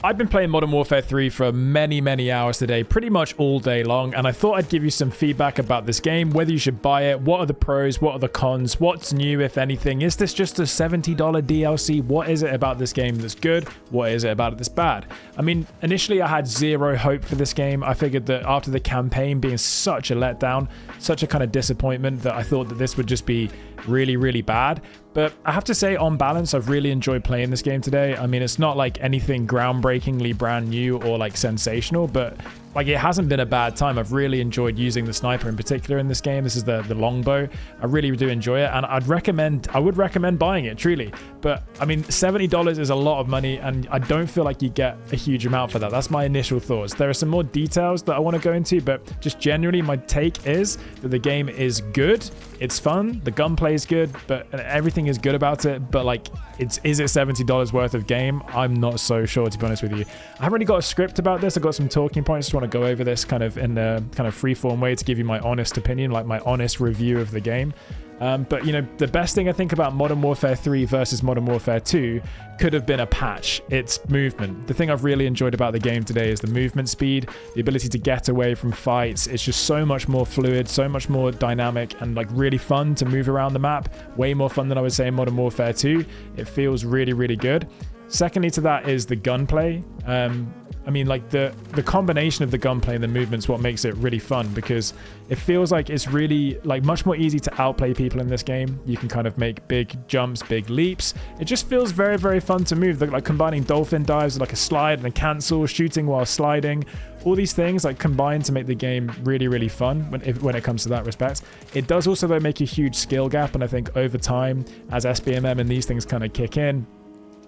I've been playing Modern Warfare 3 for many hours today, pretty much all day long, and I thought I'd give you some feedback about this game, whether you should buy it, what are the pros, what are the cons, what's new, if anything. Is this just a $70 DLC? What is it about this game that's good? What is it about it that's bad? I mean, initially I had zero hope for this game. I figured that after the campaign being such a letdown, such a kind of disappointment, that I thought that this would just be really bad. But I have to say, on balance, I've really enjoyed playing this game today. I mean, it's not like anything groundbreakingly brand new or like sensational, but like it hasn't been a bad time. I've really enjoyed using the sniper in particular in this game. This is the longbow. I really do enjoy it, and I would recommend buying it, truly. But I mean, $70 is a lot of money, and I don't feel like you get a huge amount for that. That's my initial thoughts. There are some more details that I want to go into, but just generally my take is that the game is good. It's fun. The gunplay is good, but everything is good about it. But like, is it $70 worth of game? I'm not so sure, to be honest with you. I haven't really got a script about this. I've got some talking points. Just want to go over this kind of in a kind of free-form way to give you my honest opinion, like my honest review of the game. But, you know, the best thing I think about Modern Warfare 3 versus Modern Warfare 2 could have been a patch. It's movement. The thing I've really enjoyed about the game today is the movement speed, the ability to get away from fights. It's just so much more fluid, so much more dynamic, and like really fun to move around the map. Way more fun than I would say in Modern Warfare 2. It feels really good. Secondly to that is the gunplay. I mean, like the combination of the gunplay and the movements what makes it really fun, because it feels like it's really like much more easy to outplay people in this game. You can kind of make big jumps, big leaps. It just feels very fun to move. Like combining dolphin dives with like a slide and a cancel, shooting while sliding. All these things like combine to make the game really fun when it comes to that respect. It does also though make a huge skill gap, and I think over time as SBMM and these things kind of kick in,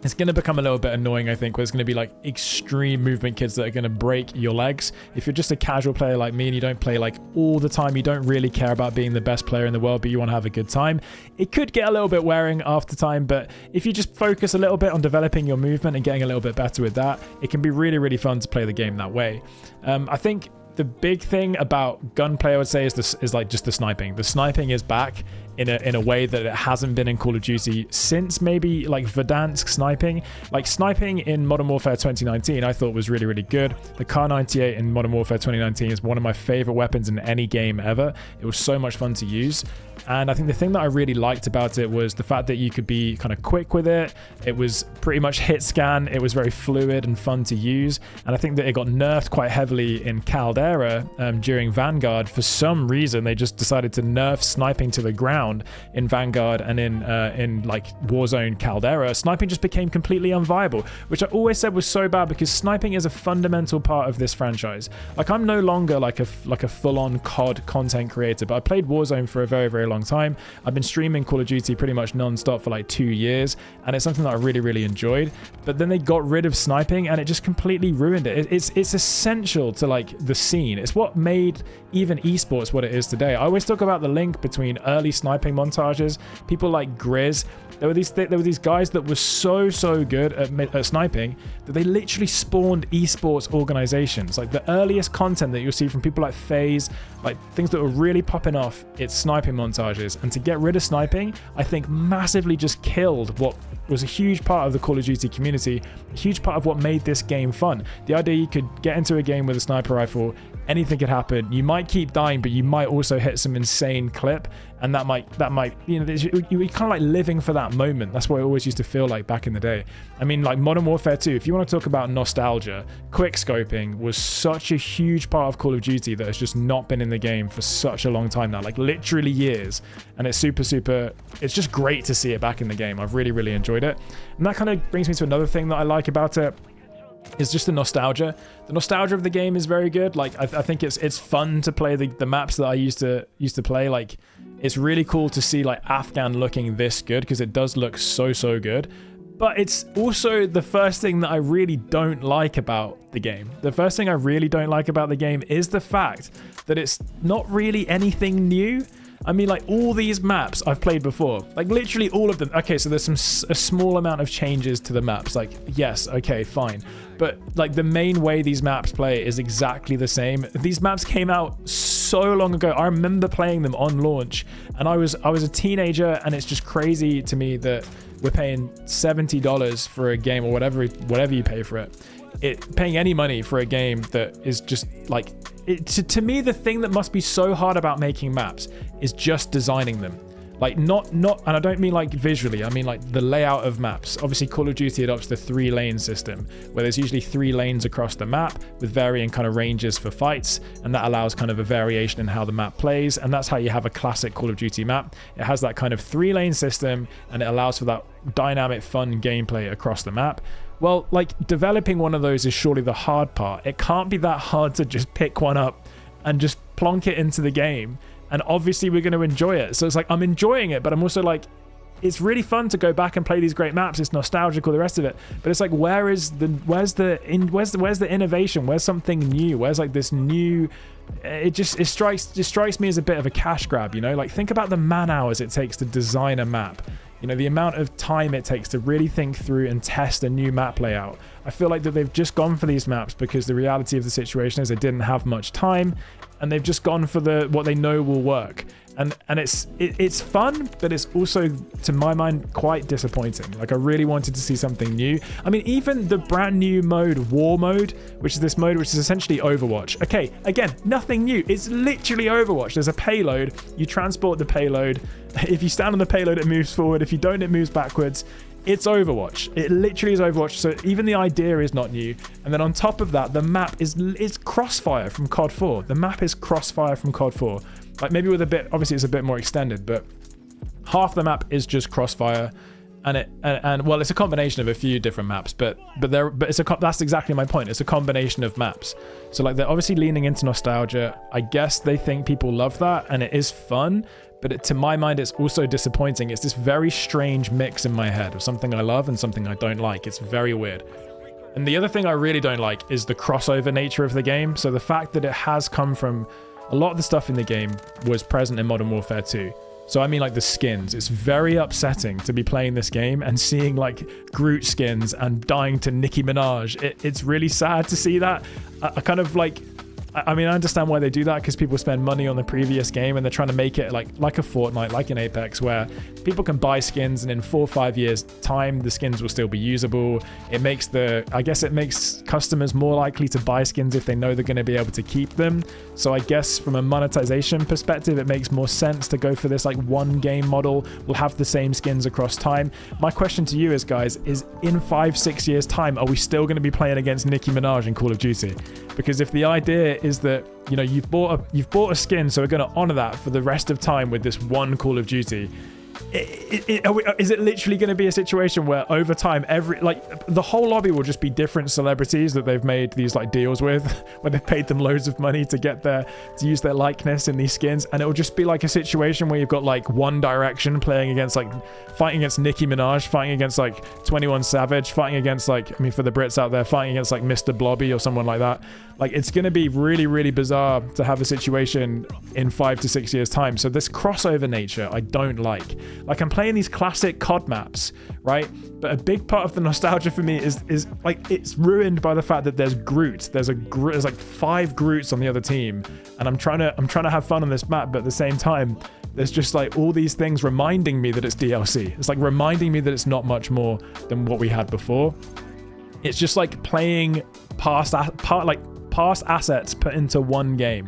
it's going to become a little bit annoying, I think, where there's going to be like extreme movement kits that are going to break your legs. If you're just a casual player like me and you don't play like all the time, you don't really care about being the best player in the world, but you want to have a good time, it could get a little bit wearing after time. But if you just focus a little bit on developing your movement and getting a little bit better with that, it can be really fun to play the game that way. I think the big thing about gunplay, I would say, is like just the sniping. The sniping is back in a way that it hasn't been in Call of Duty since maybe like Verdansk sniping. Like sniping in Modern Warfare 2019 I thought was really good. The Kar 98 in Modern Warfare 2019 is one of my favorite weapons in any game ever. It was so much fun to use. And I think the thing that I really liked about it was the fact that you could be kind of quick with it. It was pretty much hit scan. It was very fluid and fun to use. And I think that it got nerfed quite heavily in Caldera during Vanguard. For some reason, they just decided to nerf sniping to the ground in Vanguard, and in like Warzone Caldera, sniping just became completely unviable, which I always said was so bad, because sniping is a fundamental part of this franchise. Like, I'm no longer like a full-on COD content creator, but I played Warzone for a very long time. I've been streaming Call of Duty pretty much non-stop for like 2 years, and it's something that I really enjoyed. But then they got rid of sniping and it just completely ruined it. It's essential to like the scene. It's what made even esports what it is today. I always talk about the link between early sniping montages, people like Grizz. There were these guys that were so good at sniping that they literally spawned esports organizations. Like the earliest content that you'll see from people like FaZe, like things that were really popping off, it's sniping montages. And to get rid of sniping, I think massively just killed what was a huge part of the Call of Duty community, a huge part of what made this game fun. The idea you could get into a game with a sniper rifle, anything could happen. You might keep dying, but you might also hit some insane clip, and that might, you know, you're kind of like living for that moment. That's what it always used to feel like back in the day. I mean, like Modern Warfare 2, if you want to talk about nostalgia, quick scoping was such a huge part of Call of Duty that has just not been in the game for such a long time now, like literally years. And it's super, it's just great to see it back in the game. I've really enjoyed it. And that kind of brings me to another thing that I like about it. It's just the nostalgia. The nostalgia of the game is very good. Like I think it's fun to play the maps that I used to play. Like it's really cool to see like Afghan looking this good, because it does look so good. But it's also the first thing that I really don't like about the game. The first thing I really don't like about the game is the fact that it's not really anything new. I mean, like all these maps I've played before, like literally all of them. Okay, so there's a small amount of changes to the maps. Like, yes, okay, fine. But like the main way these maps play is exactly the same. These maps came out so long ago. I remember playing them on launch, and I was a teenager, and it's just crazy to me that we're paying $70 for a game, or whatever you pay for it. paying any money for a game that is just like, to me, the thing that must be so hard about making maps is just designing them. Like not, and I don't mean like visually, I mean like the layout of maps. Obviously Call of Duty adopts the 3-lane system, where there's usually 3 lanes across the map with varying kind of ranges for fights, and that allows kind of a variation in how the map plays, and that's how you have a classic Call of Duty map. It has that kind of 3-lane system, and it allows for that dynamic, fun gameplay across the map. Well, like, developing one of those is surely the hard part. It can't be that hard to just pick one up and just plonk it into the game, and obviously we're going to enjoy it. So it's like, I'm enjoying it, but I'm also like, it's really fun to go back and play these great maps. It's nostalgic, all the rest of it. But it's like, where's the innovation? Where's something new? Where's like this new? It strikes me as a bit of a cash grab, you know? Like, think about the man hours it takes to design a map. You know, the amount of time it takes to really think through and test a new map layout. I feel like that they've just gone for these maps because the reality of the situation is they didn't have much time, and they've just gone for what they know will work. And it's fun, but it's also, to my mind, quite disappointing. Like, I really wanted to see something new. I mean, even the brand new mode, War Mode, which is this mode which is essentially Overwatch. Okay, again, nothing new. It's literally Overwatch. There's a payload. You transport the payload. If you stand on the payload, it moves forward. If you don't, it moves backwards. It's Overwatch. It literally is Overwatch. So even the idea is not new. And then on top of that, the map is Crossfire from COD 4. The map is Crossfire from COD 4. Like, maybe with a bit, obviously it's a bit more extended, but half the map is just Crossfire, and well, it's a combination of a few different maps, but that's exactly my point. It's a combination of maps. So like, they're obviously leaning into nostalgia. I guess they think people love that, and it is fun. But to my mind, it's also disappointing. It's this very strange mix in my head of something I love and something I don't like. It's very weird. And the other thing I really don't like is the crossover nature of the game. So the fact that it has come from, a lot of the stuff in the game was present in Modern Warfare 2. So I mean, like, the skins. It's very upsetting to be playing this game and seeing like Groot skins and dying to Nicki Minaj. It's really sad to see that. I kind of like, I mean, I understand why they do that, because people spend money on the previous game and they're trying to make it like a Fortnite, like an Apex, where people can buy skins and in 4 or 5 years time, the skins will still be usable. I guess it makes customers more likely to buy skins if they know they're going to be able to keep them. So I guess from a monetization perspective, it makes more sense to go for this like one game model. We'll have the same skins across time. My question to you is, guys, is in 5-6 years time, are we still going to be playing against Nicki Minaj in Call of Duty? Because if the idea is that, you know, you've bought a skin, so we're going to honor that for the rest of time with this one Call of Duty, is it literally going to be a situation where over time the whole lobby will just be different celebrities that they've made these like deals with, where they've paid them loads of money to use their likeness in these skins, and it will just be like a situation where you've got like One Direction fighting against Nicki Minaj, fighting against like 21 Savage, fighting against like, I mean, for the Brits out there, fighting against like Mr. Blobby or someone like that. Like, it's going to be really, really bizarre to have a situation in 5 to 6 years time. So this crossover nature, I don't like. Like, I'm playing these classic COD maps, right? But a big part of the nostalgia for me is like, it's ruined by the fact that there's Groot. There's like 5 Groots on the other team, and I'm trying to have fun on this map, but at the same time, there's just like all these things reminding me that it's DLC. It's like reminding me that it's not much more than what we had before. It's just like playing past assets put into one game.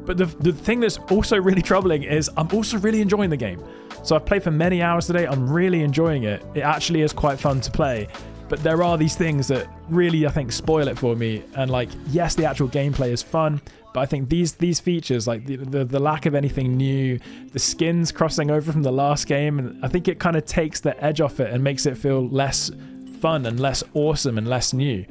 But the thing that's also really troubling is I'm also really enjoying the game. So I've played for many hours today. I'm really enjoying it. It actually is quite fun to play. But there are these things that really, I think, spoil it for me. And like, yes, the actual gameplay is fun, but I think these features, like the lack of anything new, the skins crossing over from the last game, and I think it kind of takes the edge off it and makes it feel less fun and less awesome and less new.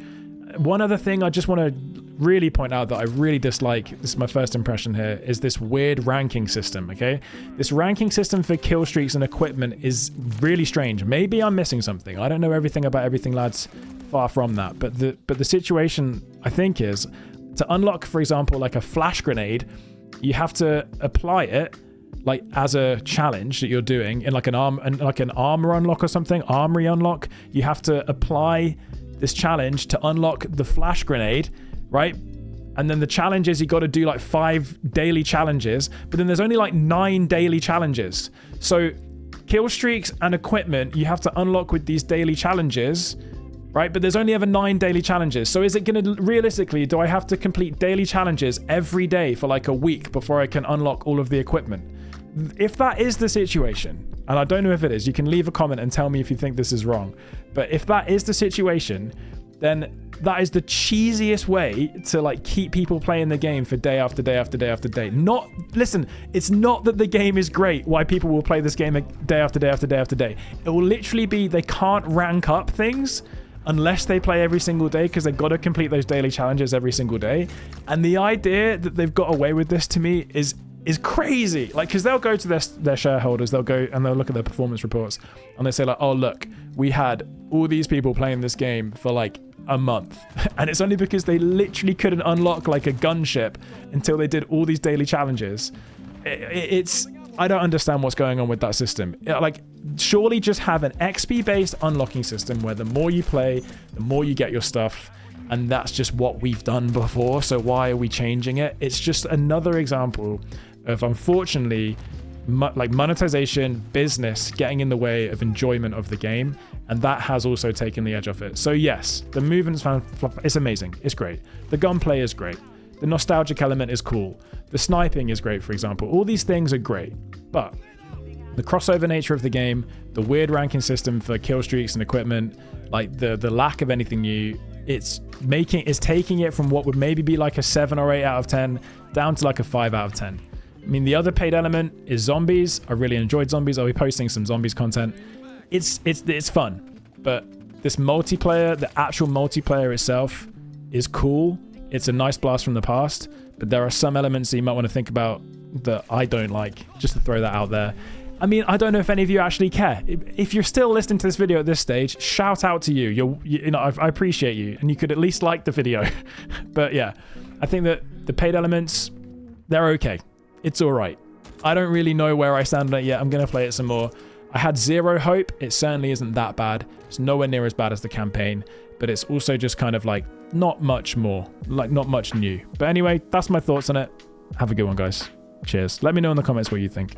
One other thing I just want to really point out that I really dislike, this is my first impression here, is this weird ranking system, okay? This ranking system for kill streaks and equipment is really strange. Maybe I'm missing something. I don't know everything about everything, lads. Far from that. But the situation, I think, is to unlock, for example, like a flash grenade, you have to apply it like as a challenge that you're doing in like an armor unlock or something, armory unlock. You have to apply this challenge to unlock the flash grenade, right? And then the challenge is you got to do like 5 daily challenges, but then there's only like 9 daily challenges. So kill streaks and equipment you have to unlock with these daily challenges, right? But there's only ever 9 daily challenges. So is it going to, realistically, do I have to complete daily challenges every day for like a week before I can unlock all of the equipment? If that is the situation, and I don't know if it is, you can leave a comment and tell me if you think this is wrong. But if that is the situation, then that is the cheesiest way to like keep people playing the game for day after day after day after day. Listen, it's not that the game is great why people will play this game day after day after day after day. It will literally be they can't rank up things unless they play every single day, because they've got to complete those daily challenges every single day. And the idea that they've got away with this, to me, is crazy. Like, because they'll go to their shareholders, they'll go and they'll look at their performance reports, and they say like, oh look, we had all these people playing this game for like a month, and it's only because they literally couldn't unlock like a gunship until they did all these daily challenges. I don't understand what's going on with that system. Like, surely just have an XP based unlocking system where the more you play, the more you get your stuff. And that's just what we've done before. So why are we changing it? It's just another example of, unfortunately, like monetization, business getting in the way of enjoyment of the game. And that has also taken the edge off it. So yes, the movement's it's amazing. It's great. The gunplay is great. The nostalgic element is cool. The sniping is great, for example. All these things are great. But the crossover nature of the game, the weird ranking system for kill streaks and equipment, like the lack of anything new, it's taking it from what would maybe be like a 7 or 8 out of 10 down to like a 5 out of 10. I mean, the other paid element is zombies. I really enjoyed zombies. I'll be posting some zombies content. It's fun, but this multiplayer, the actual multiplayer itself, is cool. It's a nice blast from the past, but there are some elements that you might want to think about that I don't like, just to throw that out there. I mean, I don't know if any of you actually care. If you're still listening to this video at this stage, shout out to you. You know, I appreciate you, and you could at least like the video. But yeah, I think that the paid elements, they're okay. It's all right. I don't really know where I stand on it yet. I'm going to play it some more. I had zero hope. It certainly isn't that bad. It's nowhere near as bad as the campaign, but it's also just kind of like not much more, like not much new. But anyway, that's my thoughts on it. Have a good one, guys. Cheers. Let me know in the comments what you think.